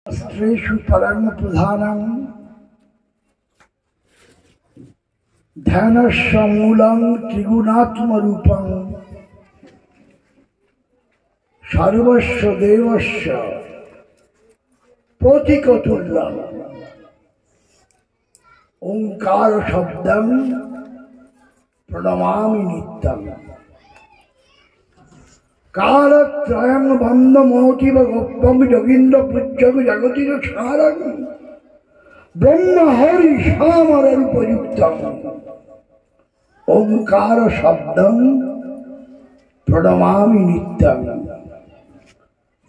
शास्त्रेषु परम प्रधानं ध्यानस्य मूलं त्रिगुणात्मरूपं सर्वस्य देवस्य प्रतीकतुल्यम् ओंकार शब्दं प्रणमामि नित्यं कालत्रयं बन्धमोतिव गोप्तं जोगीन्द्र पूज्यं जगतीर सारं ब्रह्म हरि श्यामरूपयुक्तम् ओंकार शब्दं प्रणमामि नित्यं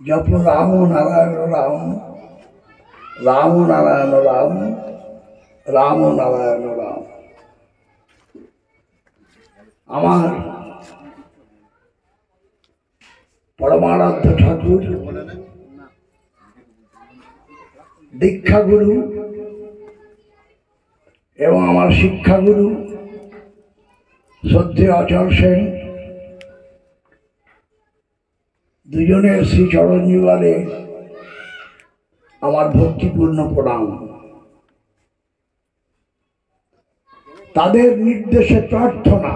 जप राम नारायण राम राम नारायण राम राम नारायण राम। আমার परमाराध्य ठाकुर दीक्षा गुरु एवं आमार शिक्षा गुरु श्रद्धेय आचार्य सेन दुजनेर श्री चरण युगले आमार भक्तिपूर्ण प्रणाम। तादेर निर्देशे प्रार्थना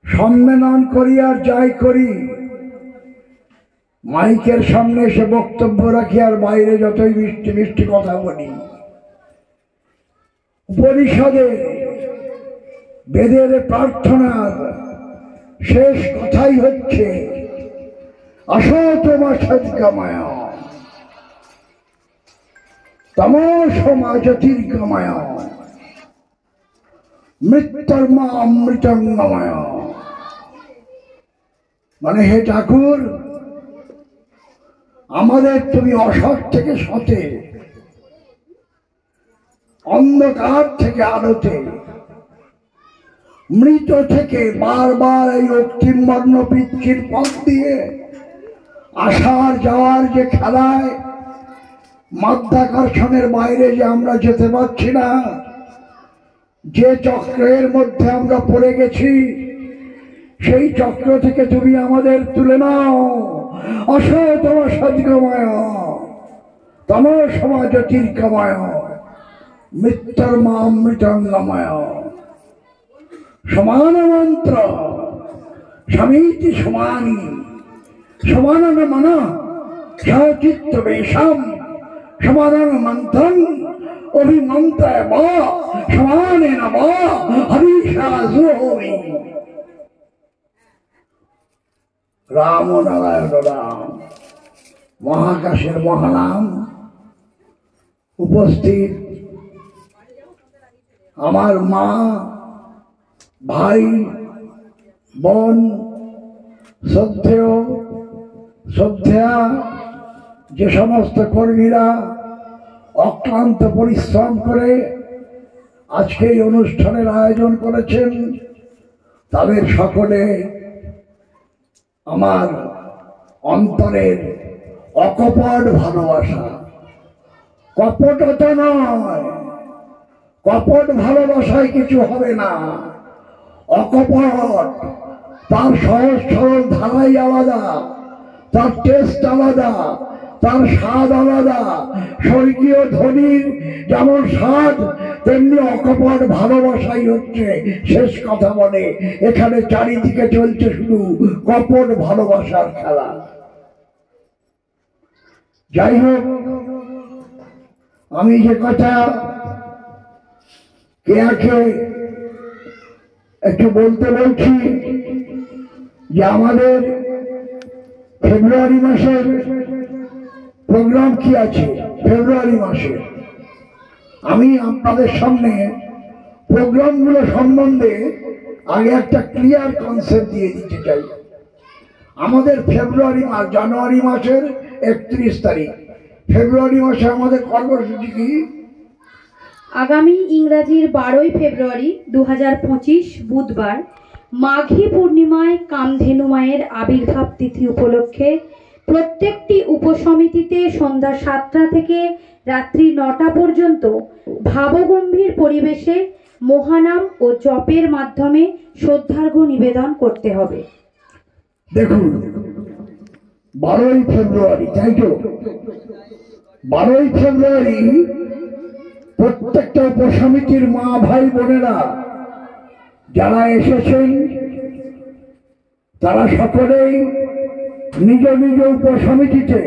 सम्मेलन करी और जाई करी माइकेर सामने एसे बक्तव्य राखी और बाइरे जतई मिष्टि मिष्टि कथा बली उपनिषदे वेदेर प्रार्थनार शेष कथाई हच्छे असतो मा सद्गमय तमसो मा ज्योतिर्गमय मृत्युर्मा अमृतंगमय। माने हे ठाकुर आमादेर तुमी असत थेके सते अंधकार थेके आलोते मृत थेके बार बार এই অক্তিম বর্ণ পিচ্ছির পথ দিয়ে আসার যাওয়ার যে খেলায় মাধ্যাকর্ষণের বাইরে যে আমরা যেতে পারছি না, যে চক্রের মধ্যে আমরা পড়ে গেছি সেই চক্র থেকে তুমি আমাদের তুলে নাও। অসতম সদ্গময় তমসম জ্যোতির্গময় মৃত্যুর্মা অমৃতঙ্গময়। সমান মন্ত্র সমিতি সমানি সমানন মন সচিত্ত বেশম সমানন মন্ত্রং অভিমন্ত্রায় বা সমানে নম হরিষা জোমি। राम नारायण राम महाकाशेर महानाम उपस्थित आमार मा भाई बोन श्रद्धेय श्रद्धेया जे समस्त कर्मीरा अक्लांत परिश्रम करे आजके এই অনুষ্ঠানের आयोजन करेছেন তাদের সকলে আমার অন্তরের অকপট ভালোবাসা। কপটতা নয়, কপট ভালোবাসায় কিছু হবে না। অকপট তার সহজ সরল ধারাই আলাদা, তার টেস্ট আলাদা, তার স্বাদ আলাদা। স্বর্গীয় ধনীর যেমন স্বাদ তেমনি অকপট ভালোবাসাই হচ্ছে শেষ কথা বলে। এখানে চারিদিকে চলছে শুধু কপট ভালোবাসার খেলা। যাই হোক, আমি যে কথা কেয়াকে একটু বলতে বলছি যে আমাদের ফেব্রুয়ারি মাসের প্রোগ্রাম কি আছে। ফেব্রুয়ারি মাসে আমি আপনাদের সামনে প্রোগ্রামগুলো সম্বন্ধে আগে একটা ক্লিয়ার কনসেপ্ট দিয়ে দিতে চাই। আমাদের ফেব্রুয়ারি মাস, জানুয়ারি মাসের 31 তারিখ, ফেব্রুয়ারি মাসে আমাদের কর্মসূচি কি? আগামী ইংরাজির 12ই ফেব্রুয়ারি 2025 বুধবার মাঘী পূর্ণিমায় কামধেনু মায়ের আবির্ভাব তিথি উপলক্ষে প্রত্যেকটি উপসমিতিতে সন্ধ্যা 7টা থেকে রাত্রি 9টা পর্যন্ত ভাবগম্ভীর পরিবেশে মহানাম ও জপের মাধ্যমে শ্রদ্ধার্ঘ্য নিবেদন করতে হবে। দেখুন, 12ই ফেব্রুয়ারি, তাই তো? 12ই ফেব্রুয়ারি প্রত্যেকটা উপসমিতির মা ভাই বোনেরা যারা এসেছেন তারা সকলেই নিজ নিজ উপসমিতিতে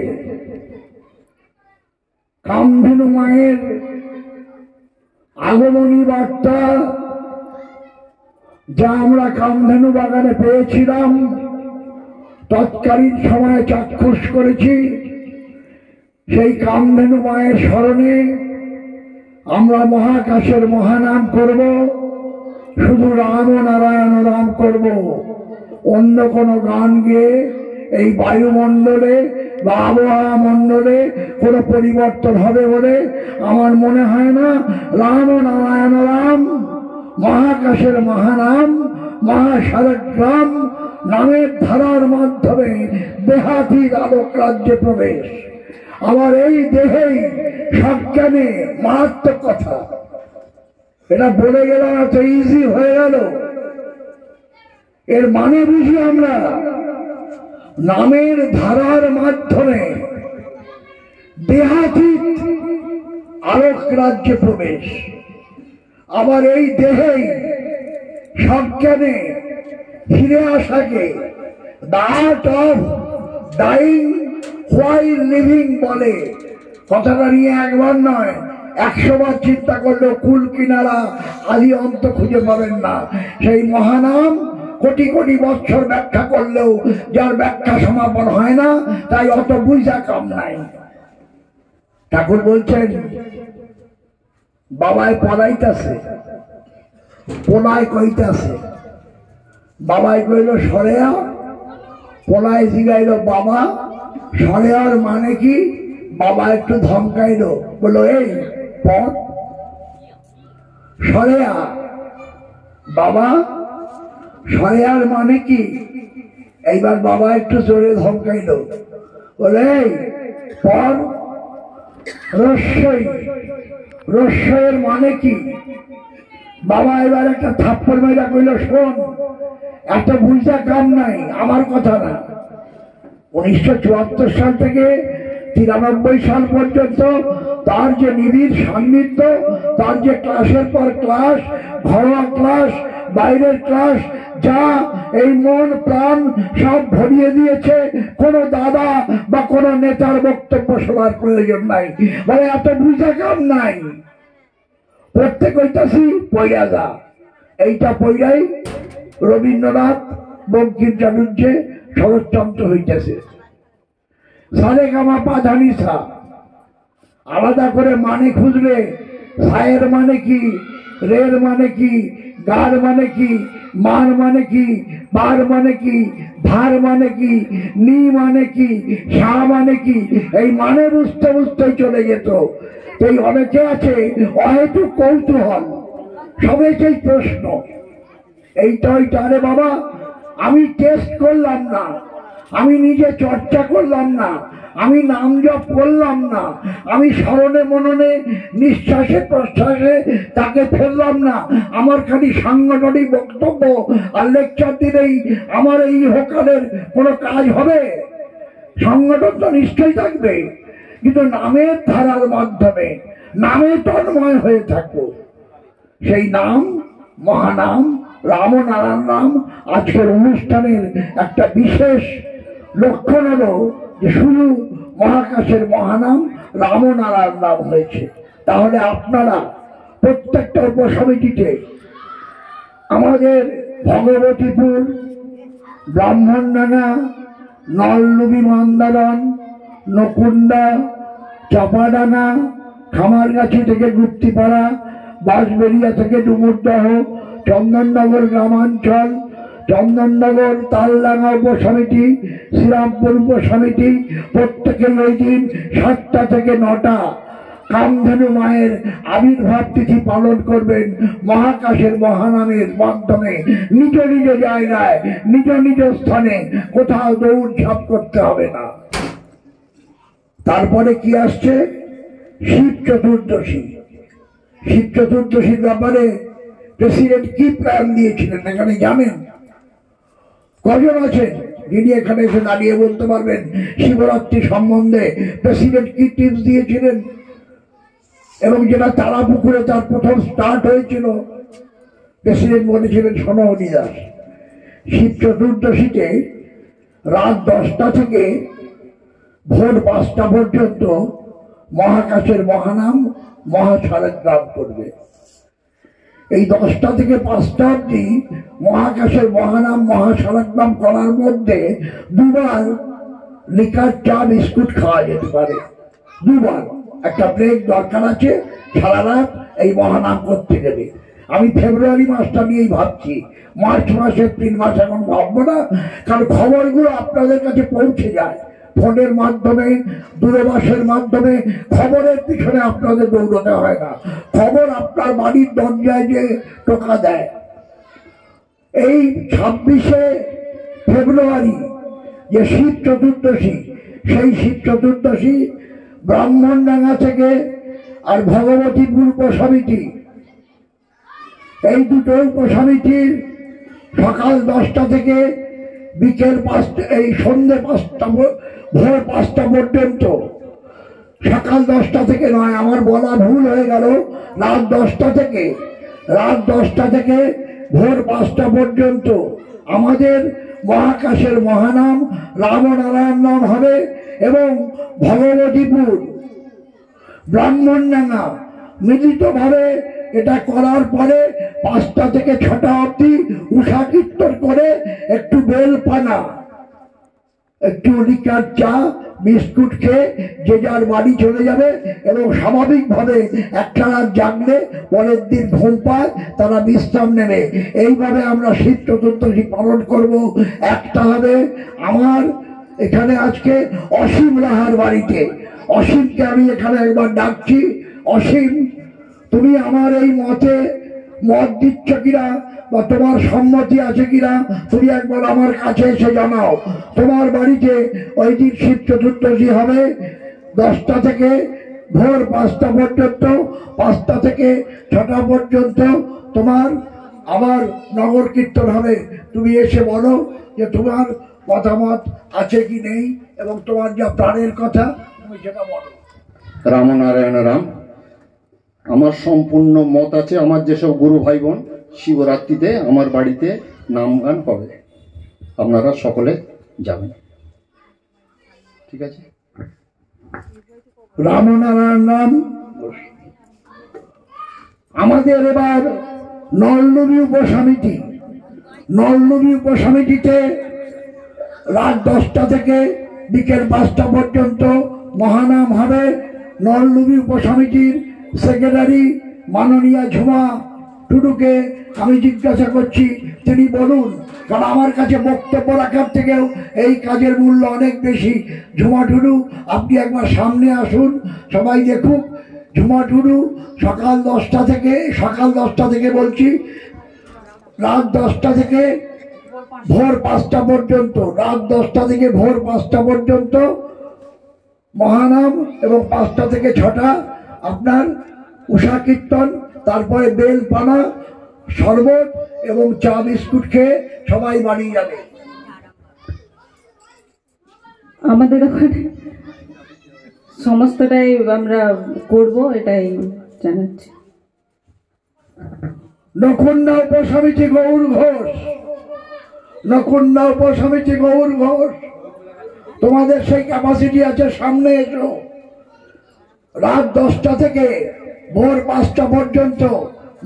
কামধেনু মায়ের আগমনী বার্তা যা আমরা কামধেনু বাগানে পেয়েছিলাম তৎকালীন সময়ে চাক্ষুষ করেছি। সেই কামধেনু মায়ের স্মরণে আমরা মহাকাশের মহানাম করব, শুধু রাম ও নারায়ণ রাম করব। অন্য কোনো গান গেয়ে এই বায়ুমণ্ডলে বা আবহাওয়া মণ্ডলে কোনো পরিবর্তন হবে বলে আমার মনে হয় না। রাম ও নারায়ণ রাম, মহাকাশের মহানাম, মহাসারগ্রাম নামের ধারার মাধ্যমে দেহাতীত আলোক রাজ্যে প্রবেশ। আমার এই দেহেই সজ্ঞানে মারাত্মক কথা, এটা বলে গেলাম, এত ইজি হয়ে গেল। এর মানে বুঝি আমরা নামের ধারার মাধ্যমে দেহাতীত আলোক রাজ্যে প্রবেশ। আবার এই দেহেই সজ্ঞানে ফিরে আসাকে the art of dying while living বলে। কথাটা নিয়ে একবার নয় 100 বার চিন্তা করলেও কুল কিনারা আদি অন্ত খুঁজে পাবেন না। সেই মহানাম কোটি কোটি বছর ব্যাখ্যা করলেও যার ব্যাখ্যা সমাপন হয় না, তাই অত বুঝা কাম নাই। ঠাকুর বলছেন বাবায় পড়াইতেছে, পোলায় কইতাছে। বাবাই কইল সরেয়া, পোলায় জিগাইল বাবা সরেয়ার মানে কি? বাবা একটু ধমকাইল, বললো এই পড় সরেয়া। বাবা সরেয়ার মানে কি? এইবার বাবা একটু জোরে ধমকাইল, বলে এই পড় রস্যই। রস্যের মানে কি? বাবা এবার একটা থাপ্পড় মেরা কইল, শোন এত বুঝা কাম নাই, আমার কথা না। 1974 সাল থেকে 93 সাল পর্যন্ত তার যে নিবিড় সান্নিধ্য, তার যে ক্লাসের পর ক্লাস, ঘরোয়া ক্লাস, বাইরের ক্লাস, যা এই মন প্রাণ সব ভরিয়ে দিয়েছে, কোন দাদা বা কোন নেতার বক্তব্য শোনার প্রয়োজন নাই। মানে এত বুঝা কাম নাই। প্রত্যেক ঐতাসি পইয়া যা, এইটা পইয়াই রবীন্দ্রনাথ বঙ্কিম চাটুর্যে শরৎচন্দ্র হইতেছে। সারে গামা পাধানি সা আলাদা করে মানে খুঁজলে সায়ের মানে কি, রের মানে কি, গার মানে কি, মার মানে কি, বার মানে কি, ধার মানে কি, নি মানে কি, সা মানে কি, এই মানে বুঝতে বুঝতেই চলে যেত। এই অনেকে আছে অহেতু কৌতূহল, সবাইকেই প্রশ্ন এইটা ওইটা। আরে বাবা, আমি টেস্ট করলাম না, আমি নিজে চর্চা করলাম না, আমি নাম জপ করলাম না, আমি স্মরণে মননে নিঃশ্বাসে প্রশ্বাসে তাকে ফেললাম না। আমার খালি সাংগঠনিক বক্তব্য আর লেকচার দিলেই আমার এই ইহকালের কোনো কাজ হবে? সংগঠন তো নিশ্চয়ই থাকবে, কিন্তু নামের ধারার মাধ্যমে নামে তন্ময় হয়ে থাকবো। সেই নাম মহানাম রাম ও নারায়ণ নাম আজকের অনুষ্ঠানের একটা বিশেষ লক্ষণ হলো যে শুধু মহাকাশের মহানাম রাম ও নারায়ণ নাম হয়েছে। তাহলে আপনারা প্রত্যেকটা উপসমিতিতে আমাদের ভগবতীপুর, ব্রাহ্মণডাঙ্গা, নলডুবি মন্দারণ, নকুণ্ডা, চাপাডাঙ্গা, খামারগাছি থেকে গুপ্তিপাড়া, বাঁশবেড়িয়া থেকে ডুমুরদহ, চন্দননগর গ্রামাঞ্চল, চন্দননগর তালডাঙ্গা উপসমিতি, শ্রীরামপুর উপসমিতি, প্রত্যেকের ওই দিন 7টা থেকে 9টা কামধেনু মায়ের আবির্ভাব তিথি পালন করবেন মহাকাশের মহানামের মাধ্যমে। নিজ নিজ জায়গায় নিজ নিজ স্থানে কোথাও দৌড়ঝাঁপ করতে হবে না। তারপরে কি আসছে? শিব চতুর্দশী। শিব চতুর্দশীর ব্যাপারে প্রেসিডেন্ট কি প্ল্যান দিয়েছিলেন এখানে জানেন? কজন আছেন যিনি এখানে এসে দাঁড়িয়ে বলতে পারবেন শিবরাত্রি সম্বন্ধে প্রেসিডেন্ট কি টিপস দিয়েছিলেন এবং যেটা তারাপুকুরে তার প্রথম স্টার্ট হয়েছিল। প্রেসিডেন্ট বলেছিলেন, শোনো হরিদাস, শিব চতুর্দশীতে রাত 10টা থেকে ভোর 5টা পর্যন্ত মহাকাশের মহানাম মহাশালগ্রাম করবে। এই 10টা থেকে 5টা অবধি মহাকাশের মহানাম মহাশালগ্রাম করার মধ্যে 2বার লিকার চা বিস্কুট খাওয়া যেতে পারে। 2বার একটা ব্রেক দরকার আছে সারা রাত এই মহানাম করতে গেলে। আমি ফেব্রুয়ারি মাসটা নিয়েই ভাবছি, মার্চ মাস, এপ্রিল মাস এখন ভাববো না, কারণ খবরগুলো আপনাদের কাছে পৌঁছে যায় ফোনের মাধ্যমে, দূরভাষের মাধ্যমে। খবরের পিছনে আপনাদের দৌড়তে হয় না, খবর আপনার বাড়ির দরজায় যে টোকা দেয়। এই 26শে ফেব্রুয়ারি যে শিব চতুর্দশী, সেই শিব চতুর্দশী ব্রাহ্মণডাঙ্গা থেকে আর ভগবতীপুর উপসমিতি, এই দুটো উপসমিতির সকাল 10টা থেকে বিকেল 5টা, এই সন্ধ্যে 5টা, ভোর 5টা পর্যন্ত, সকাল 10টা থেকে নয়, আমার বলা ভুল হয়ে গেল, রাত 10টা থেকে ভোর 5টা পর্যন্ত আমাদের মহাকাশের মহানাম রামনারায়ণ নাম হবে। এবং ভগবতীপুর, ব্রাহ্মণডাঙ্গা মিলিতভাবে এটা করার পরে 5টা থেকে 6টা অবধি উষা কীর্তন করে একটু বেলপানা, একটু লিকার চা বিস্কুট খেয়ে যে যার বাড়ি চলে যাবে। এবং স্বাভাবিকভাবে একটা রাত জাগলে পরের দিন ঘুম পায়, তারা বিশ্রাম নেবে। এইভাবে আমরা শিব চতুর্দশী পালন করব। একটা হবে আমার এখানে আজকে অসীম রাহার বাড়িতে। অসীমকে আমি এখানে একবার ডাকছি। অসীম, তুমি আমার এই মতে মত দিচ্ছ কিনা বা তোমার সম্মতি আছে কিনা তুমি একবার আমার কাছে এসে জানাও। তোমার বাড়িতে ওই দিন শিব চতুর্দশী হবে 10টা থেকে ভোর 5টা পর্যন্ত, 5টা থেকে 6টা পর্যন্ত তোমার আবার নগর কীর্তন হবে। তুমি এসে বলো যে তোমার মতামত আছে কি নেই এবং তোমার যা প্রাণের কথা তুমি সেটা বলো। রামনারায়ণ রাম, আমার সম্পূর্ণ মত আছে। আমার যেসব গুরু ভাই বোন শিবরাত্রিতে আমার বাড়িতে নাম গান হবে, আপনারা সকলে যাবেন, ঠিক আছে? রামনারায়ণ নাম। আমাদের এবার নলনবী উপসমিতিতে রাত 10টা থেকে বিকেল 5টা পর্যন্ত মহানাম হবে। নলনবী উপসমিতির সেক্রেটারি মাননীয়া ঝুমা টুডুকে আমি জিজ্ঞাসা করছি, তিনি বলুন, কারণ আমার কাছে বক্তব্য রাখার থেকেও এই কাজের মূল্য অনেক বেশি। ঝুমা টুডু, আপনি একবার সামনে আসুন, সবাই দেখুক। ঝুমা টুডু সকাল 10টা থেকে বলছি, রাত 10টা থেকে ভোর 5টা পর্যন্ত, রাত 10টা থেকে ভোর 5টা পর্যন্ত মহানাম এবং 5টা থেকে 6টা আপনার উষা কীর্তন, তারপরে বেলপানা, শরবত এবং চা বিস্কুট খেয়ে সবাই বাড়ি যাবে। আমাদের ওখানে সমস্তটাই আমরা করব, এটাই জানাচ্ছি। নকুন্ডা উপসমিতি গৌর ঘোষ, তোমাদের সেই ক্যাপাসিটি আছে, সামনে এসো। রাত 10টা থেকে ভোর 5টা পর্যন্ত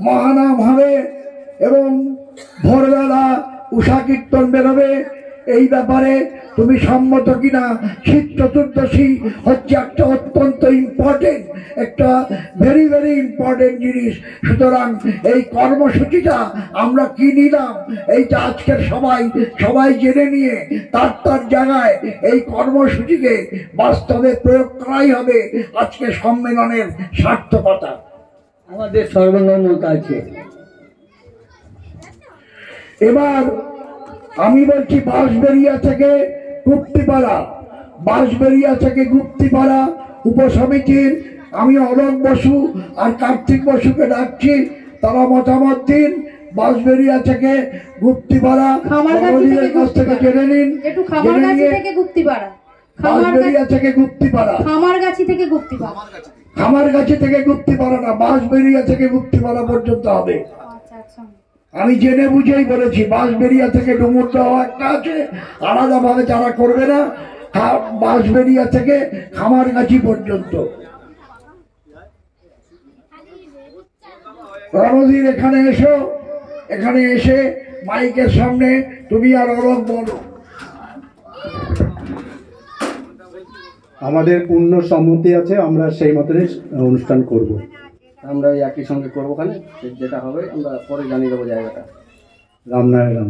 মহানাম হবে এবং ভোরবেলা উষা কীর্তন বেরোবে। এই ব্যাপারে তুমি সম্মত কিনা? শিব চতুর্দশী হচ্ছে একটা অত্যন্ত ইম্পর্টেন্ট, একটা ভেরি ভেরি ইম্পর্টেন্ট জিনিস। সুতরাং এই কর্মসূচিটা আমরা কি নিলাম, এইটা আজকের সবাই জেনে নিয়ে তার জায়গায় এই কর্মসূচিকে বাস্তবে প্রয়োগ করাই হবে আজকে সম্মেলনের সার্থকতা। আমাদের সর্বমত আছে। এবার আমি বলছি বাঁশবেড়িয়া থেকে গুপ্তিপাড়া উপসমিতির আমি অলোক বসু আর কার্তিক বসুকে ডাকছি। তারা মতামত দিন বাঁশবেড়িয়া থেকে গুপ্তিপাড়া খামারগাছি কাছ থেকে জেনে নিন। একটু খামারগাছি থেকে গুপ্তিপাড়া, বাঁশবেড়িয়া থেকে গুপ্তিপাড়া, খামারগাছি থেকে গুপ্তিপাড়া, খামারগাছি থেকে গুপ্তিপাড়া না, বাঁশবেড়িয়া থেকে গুপ্তিপাড়া পর্যন্ত হবে। আচ্ছা আচ্ছা। আমি জেনে বুঝেই বলেছি, বাঁশবেড়িয়া থেকে ডুমুরটাও একটা আছে, আলাদা ভাবে যারা করবে না, বাঁশবেড়িয়া থেকে খামারগাছি পর্যন্ত। রণধীর এখানে এসো, এখানে এসে মাইকের সামনে তুমি আর অরক বলো। আমাদের পূর্ণ সম্মতি আছে, আমরা সেই মতনই অনুষ্ঠান করব। আমরা ওই একই সঙ্গে করবো, ওখানে যেটা হবে আমরা পরে জানিয়ে দেবো জায়গাটা। রামনারায়ণ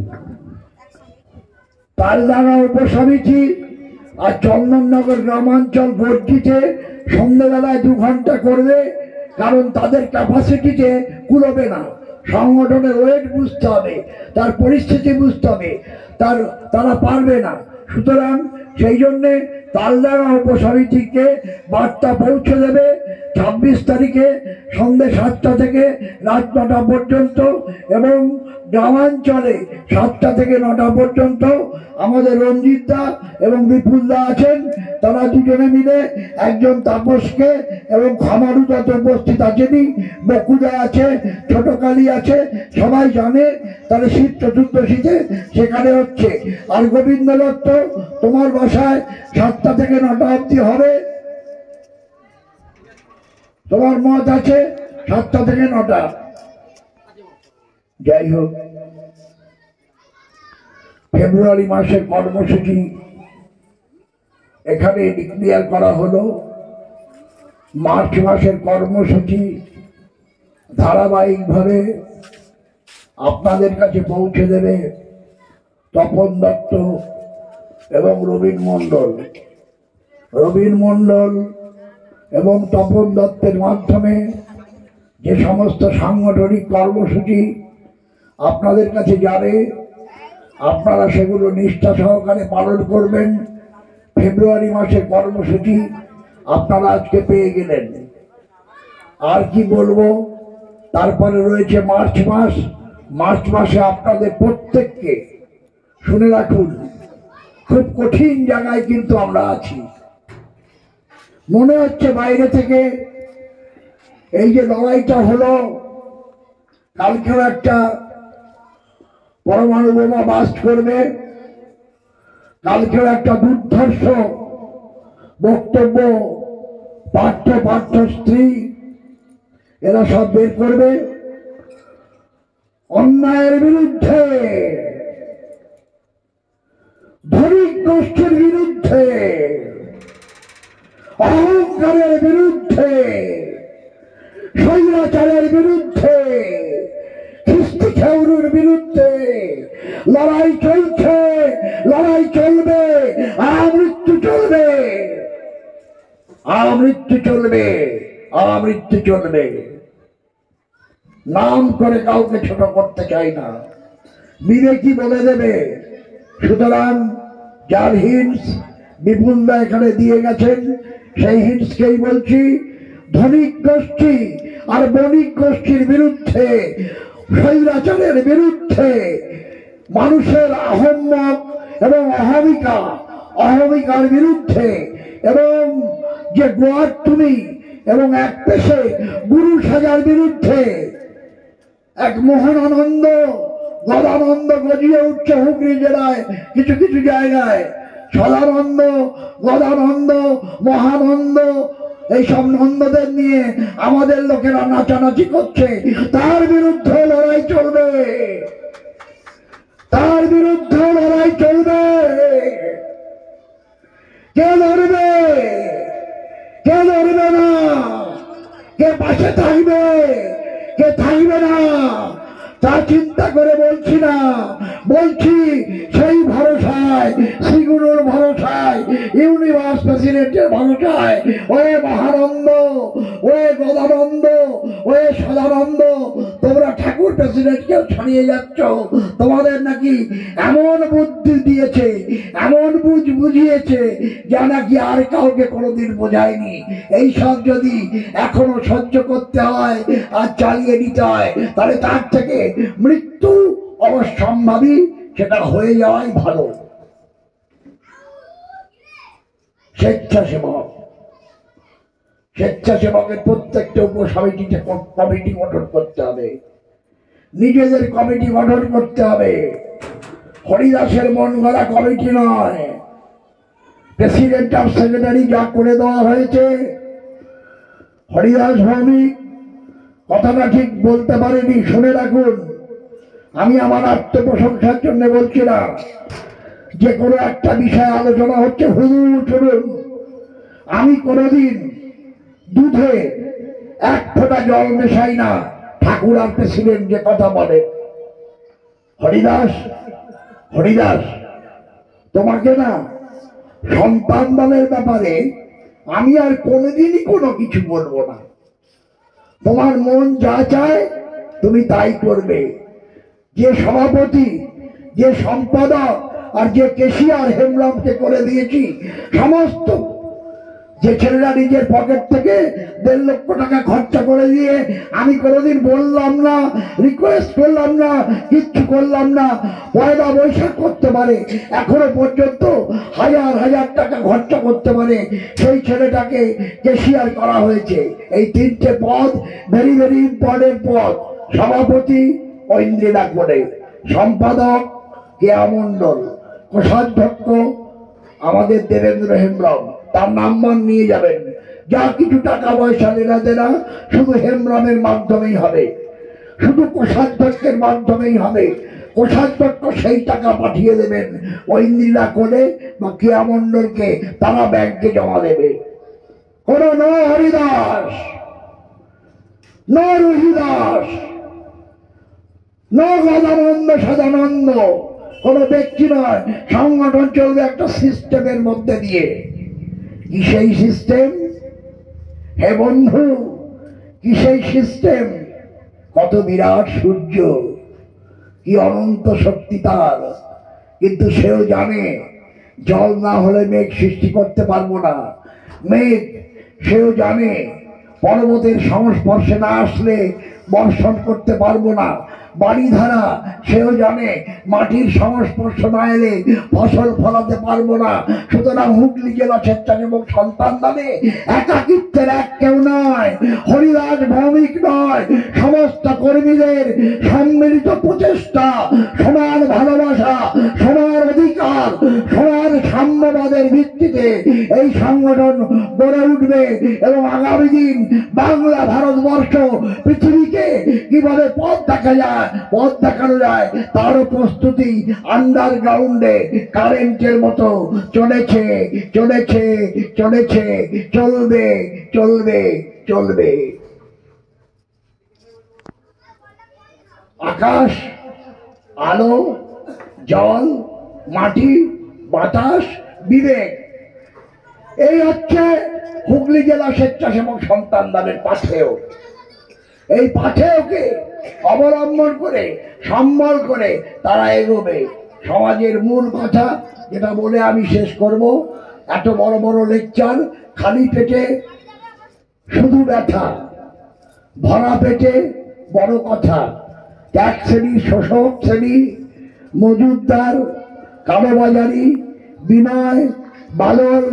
তালডাঙ্গা উপসমিতি আর চন্দননগর গ্রামাঞ্চল বর্জিতে সন্ধ্যেবেলায় 2 ঘন্টা করবে, কারণ তাদের ক্যাপাসিটিতে কুলোবে না। সংগঠনের ওয়েট বুঝতে হবে, তার পরিস্থিতি বুঝতে হবে, তারা পারবে না। সুতরাং সেই জন্যে তালডাঙ্গা উপসমিতিকে বার্তা পৌঁছে দেবে 26 তারিখে সন্ধ্যে 7টা থেকে রাত 9টা পর্যন্ত, এবং গ্রামাঞ্চলে 7টা থেকে 9টা পর্যন্ত আমাদের রঞ্জিতদা এবং বিপুলদা আছেন। তারা দুজনে মিলে, একজন তাপসকে এবং খামারুদা তো উপস্থিত আছেনি, বকুদা আছে, ছোট কালী আছে, সবাই জানে। তাহলে শীত চতুর্দশীতে সেখানে হচ্ছে। আর গোবিন্দ দত্ত তোমার বাসায় 7টা থেকে 9টা অবধি হবে, তোমার মত আছে 7টা থেকে 9টা। যাই হোক, ফেব্রুয়ারি মাসের কর্মসূচি এখানে ডিক্লেয়ার করা হলো। মার্চ মাসের কর্মসূচি ধারাবাহিকভাবে আপনাদের কাছে পৌঁছে দেবে তপন দত্ত এবং রবীন মণ্ডল। রবীন মণ্ডল এবং তপন দত্তের মাধ্যমে যে সমস্ত সাংগঠনিক কর্মসূচি আপনাদের কাছে যাবে, আপনারা সেগুলো নিষ্ঠা সহকারে পালন করবেন। ফেব্রুয়ারি মাসের কর্মসূচি আপনারা আজকে পেয়ে গেলেন। আর কি বলবো, তারপরে রয়েছে মার্চ মাস। মার্চ মাসে আপনাদের প্রত্যেককে, শুনে রাখুন, খুব কঠিন জায়গায় কিন্তু আমরা আছি। মনে হচ্ছে বাইরে থেকে এই যে লড়াইটা হলো, কালকেও একটা পরমাণু বোমা বাস্ট করবে, কালকেও একটা দুর্ধর্ষ বক্তব্য পার্থ স্ত্রী এরা সব বের করবে অন্যায়ের বিরুদ্ধে, ধনিক গোষ্ঠীর বিরুদ্ধে, অহংকারের বিরুদ্ধে, স্বৈরাচারের বিরুদ্ধে, খিস্তি খেউরুর বিরুদ্ধে লড়াই চলছে, লড়াই চলবে, আমৃত্যু চলবে, আমৃত্যু চলবে, আমৃত্যু চলবে। নাম করে কাউকে ছোট করতে চাই না, বিবেকই বলে দেবে। সুতরাং যার হিন্স বিপুলদা এখানে দিয়ে গেছেন, সেই হিন্সকেই বলছি, ধনিক গোষ্ঠী আর বণিক গোষ্ঠীর বিরুদ্ধে, স্বৈরাচারের বিরুদ্ধে, মানুষের আহম্মক এবং অহমিকার বিরুদ্ধে, এবং যে গোয়ার তুমি এবং এক পেশে গুরু সাজার বিরুদ্ধে এক মোহনানন্দ, গদানন্দ গজিয়ে উঠছে হুগলি জেলায়, কিছু কিছু জায়গায় সদানন্দ, গদানন্দ, মহানন্দ, এইসব নন্দদের নিয়ে আমাদের লোকেরা নাচানাচি করছে। তার বিরুদ্ধে লড়াই চলবে, তার বিরুদ্ধে লড়াই চলবে। কে লড়বে, কে লড়বে না, কে পাশে থাকবে, কে থাকবে না, তা চিন্তা করে বলছি না, বলছি সেই ভরসায়, শ্রীগুরুর ভরসায়, ইউনিভার্স প্রেসিডেন্টের ভরসায়, ওরে মহানন্দ, ওরে গদানন্দ, ওরে সদানন্দ, তোমরা ঠাকুর প্রেসিডেন্টকেও ছাড়িয়ে যাচ্ছ। তোমাদের নাকি এমন বুদ্ধি দিয়েছে, এমন বুঝিয়েছে যা নাকি আর কাউকে কোনোদিন বোঝায়নি। এই সব যদি এখনো সহ্য করতে হয় আর চালিয়ে নিতে হয়, তাহলে তার থেকে মৃত্যু অবশ্যম্ভাবী, সেটা হয়ে যাওয়াই ভালো। স্বেচ্ছাসেবক, স্বেচ্ছাসেবকের প্রত্যেকটা উপসমিতিতে কমিটি গঠন করতে হবে, নিজেদের কমিটি গঠন করতে হবে। হরিদাসের মন গড়া কমিটি নয়। প্রেসিডেন্ট আর সেক্রেটারি যা করে দেওয়া হয়েছে, হরিদাস ভৌমিক কথাটা ঠিক বলতে পারেনি। শুনে রাখুন, আমি আমার আত্মপ্রশংসার জন্য বলছি না। যে কোনো একটা বিষয়ে আলোচনা হচ্ছে, হুজুর শুনুন, আমি কোনোদিন দুধে এক ফোঁটা জল মেশাই না। ঠাকুর আর প্রেসিডেন্ট যে কথা বলে, হরিদাস, হরিদাস তোমাকে না সন্তান দানের ব্যাপারে আমি আর কোনোদিনই কোনো কিছু বলবো না। তোমার মন যা চায় তুমি তাই করবে। যে সভাপতি, যে সম্পাদক আর যে কেশিয়ার হেমরামকে করে দিয়েছি, সমস্ত যে ছেলেরা নিজের পকেট থেকে 1.5 লক্ষ টাকা খরচা করে দিয়ে, আমি কোনোদিন বললাম না, রিকোয়েস্ট করলাম না, কিচ্ছু করলাম না। পয়লা বৈশাখ করতে পারে, এখনো পর্যন্ত হাজার হাজার টাকা খরচা করতে পারে, সেই ছেলেটাকে কেশিয়ার করা হয়েছে। এই 3টে পদ ভেরি ভেরি ইম্পর্টেন্ট পদ। সভাপতি ঐন্দ্রিলা করে, সম্পাদক কেয়া মণ্ডল, কোষাধ্যক্ষ আমাদের দেবেন্দ্র হেমব্রম। তার নাম্বার নিয়ে যাবেন। যা কিছু টাকা পয়সা লেনা দেনা শুধু হেমব্রমের মাধ্যমেই হবে, শুধু কোষাধ্যক্ষের মাধ্যমেই হবে। কোষাধ্যক্ষ সেই টাকা পাঠিয়ে দেবেন ঐন্দ্রিলা করে বা কেয়া মণ্ডলকে, তারা ব্যাংকে জমা দেবে। কোন ন হরিদাস, ন রহিদাস, ন গদানন্দ সদানন্দ, কোন ব্যক্তি নয়। সংগঠন চলবে একটা সিস্টেমের মধ্যে দিয়ে। কি সেই সিস্টেম? হে বন্ধু, কি সেই সিস্টেম? কত বিরাট সূর্য, কি অনন্ত শক্তি তার। কিন্তু সেও জানে জল না হলে মেঘ সৃষ্টি করতে পারবো না। মেঘ, সেও জানে পর্বতের সংস্পর্শে না আসলে বর্ষণ করতে পারবো না। বাড়িধারা, সেও জানে মাটির সংস্পর্শ না এলে ফসল ফলাতে পারবো না। সুতরাং হুগলি জেলা স্বেচ্ছাসেবক সন্তান দানে একাকিত্বের এক কেউ নয়, হরিদাস ভৌমিক নয়, সমস্ত কর্মীদের সম্মিলিত প্রচেষ্টা, সমান ভালোবাসা, সমান অধিকার, সমান সাম্যবাদের ভিত্তিতে এই সংগঠন গড়ে উঠবে। এবং আগামী দিন বাংলা, ভারতবর্ষ, পৃথিবীকে কিভাবে পথ দেখা যায়, পথ দেখানো যায়, তারও প্রস্তুতি আন্ডারগ্রাউন্ডে কারেন্টের মতো চলেছে, চলেছে, চলেছে, চলবে, চলবে, চলবে। আকাশ, আলো, জল, মাটি, বাতাস, বিবেক, এই হচ্ছে হুগলি জেলা স্বেচ্ছাসেবক সন্তান দানের পাথেয়। এই পাথেয়কে অবলম্বন করে, সম্বল করে তারা এগোবে। সমাজের মূল কথা যেটা বলে আমি শেষ করব, এত বড় বড় লেকচার, খালি পেটে শুধু ব্যথা, ভরা পেটে বড় কথা। এক শ্রেণী শোষক শ্রেণী, মজুরদার, কালোবাজারি, বিনয়, বাদল,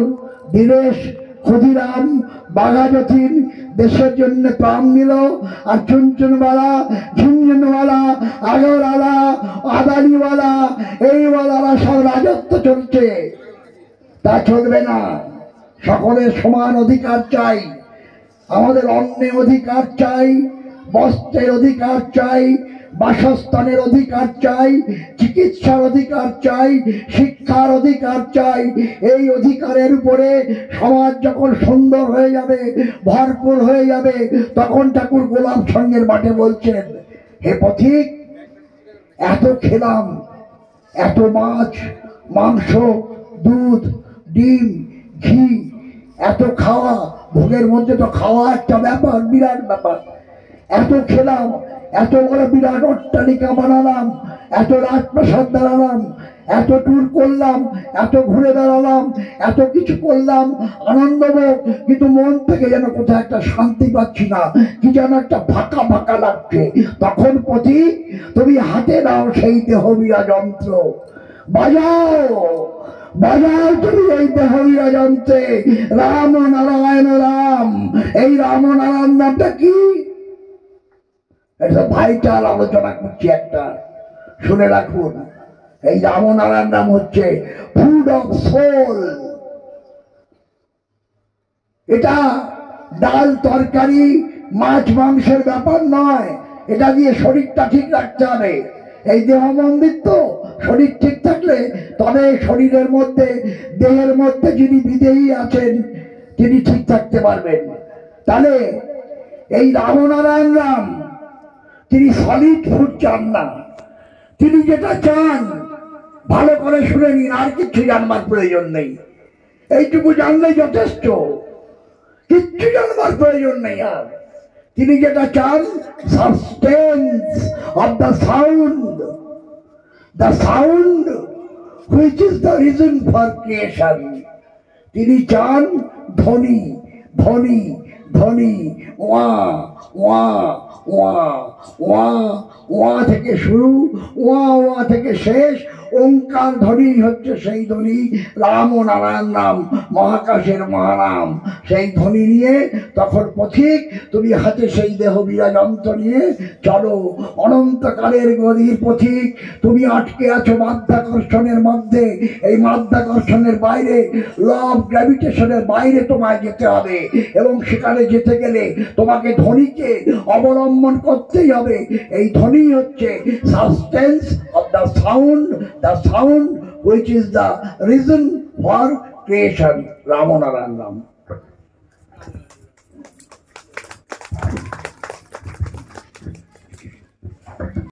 দীনেশ, ক্ষুদিরাম, বাঘাযতীন দেশের জন্য প্রাণ দিল। আর চুনচুনওয়ালা, ঝুনঝুনওয়ালা, আগরওয়ালা, আদানিওয়ালা, এইওয়ালারা সব রাজত্ব চলছে। তা চলবে না। সকলের সমান অধিকার চাই। আমাদের অন্নে অধিকার চাই, বস্ত্রের অধিকার চাই, বাসস্থানের অধিকার চাই, চিকিৎসার অধিকার চাই, শিক্ষার অধিকার চাই। এই অধিকারের উপরে সমাজ যখন সুন্দর হয়ে যাবে, ভরপুর হয়ে যাবে, তখন ঠাকুর গোলাপ সঙ্গের মাঠে বলছেন, হে পথিক, এত খেলাম, এত মাছ, মাংস, দুধ, ডিম, ঘি, এত খাওয়া, ভোগের মধ্যে তো খাওয়া একটা ব্যাপার, বিরাট ব্যাপার। এত খেলাম, এত বড় বিরাট অট্টালিকা বানালাম, এত রাজপ্রাসাদ দাঁড়ালাম, এত ট্যুর করলাম, এত ঘুরে বেড়ালাম, এত কিছু করলাম, আনন্দ ভোগ, কিন্তু মন থেকে যেন কোথাও একটা শান্তি পাচ্ছি না, কি যেন একটা ফাঁকা ফাঁকা লাগছে। তখন পথি তুমি হাতে নাও সেই দেহবিয়া যন্ত্র, বাজাও বাজাও তুমি এই দেহবিয়া যন্ত্রে রাম নারায়ণ রাম। এই রাম নারায়ণ নামটা কি? এটা ভাইটাল আলোচনা করছি একটা, শুনে রাখুন। এই রাম নারায়ণ নাম হচ্ছে ফুড অফ সোল। এটা ডাল তরকারি মাছ মাংসের ব্যাপার নয়, এটা দিয়ে শরীরটা ঠিক রাখতে হবে। এই দেহ মন্দির তো, শরীর ঠিক থাকলে তবে শরীরের মধ্যে, দেহের মধ্যে যিনি বিদেহী আছেন তিনি ঠিক থাকতে পারবেন। তাহলে এই রামনারায়ণ রাম তিনি সলিড ফুড চান না, তিনি যেটা চান ভালো করে শুনে নিন, আর কিছু জানবার প্রয়োজন নেই, এইটুকু জানলেই যথেষ্ট, কিচ্ছু জানবার প্রয়োজন নেই আর। তিনি যেটা চান substance of the sound which is the reason for creation. তিনি চান ধ্বনি ধ্বনি ধ্বনি, ওয়া ওয়া ওয়া ওয়া ওয়া থেকে শুরু, ওয়া ওয়া থেকে শেষ, ওঙ্কার ধ্বনি হচ্ছে সেই ধ্বনি। রাম ও নারায়ণ নাম মহাকাশের মহানাম। সেই ধ্বনি নিয়ে তখন পথিক তুমি হাতে সেই দেহবিয়া যন্ত্র নিয়ে চলো। অনন্তকালের গদির পথিক তুমি আটকে আছো মাধ্যাকর্ষণের মধ্যে। এই মাধ্যাকর্ষণের বাইরে, ল অফ গ্র্যাভিটেশনের বাইরে তোমায় যেতে হবে, এবং সেখানে যেতে গেলে তোমাকে ধ্বনিকে অবলম্বন করতেই হবে। এই ধ্বনি হচ্ছে substance of the sound which is the reason for creation. Ram Narayan Ram.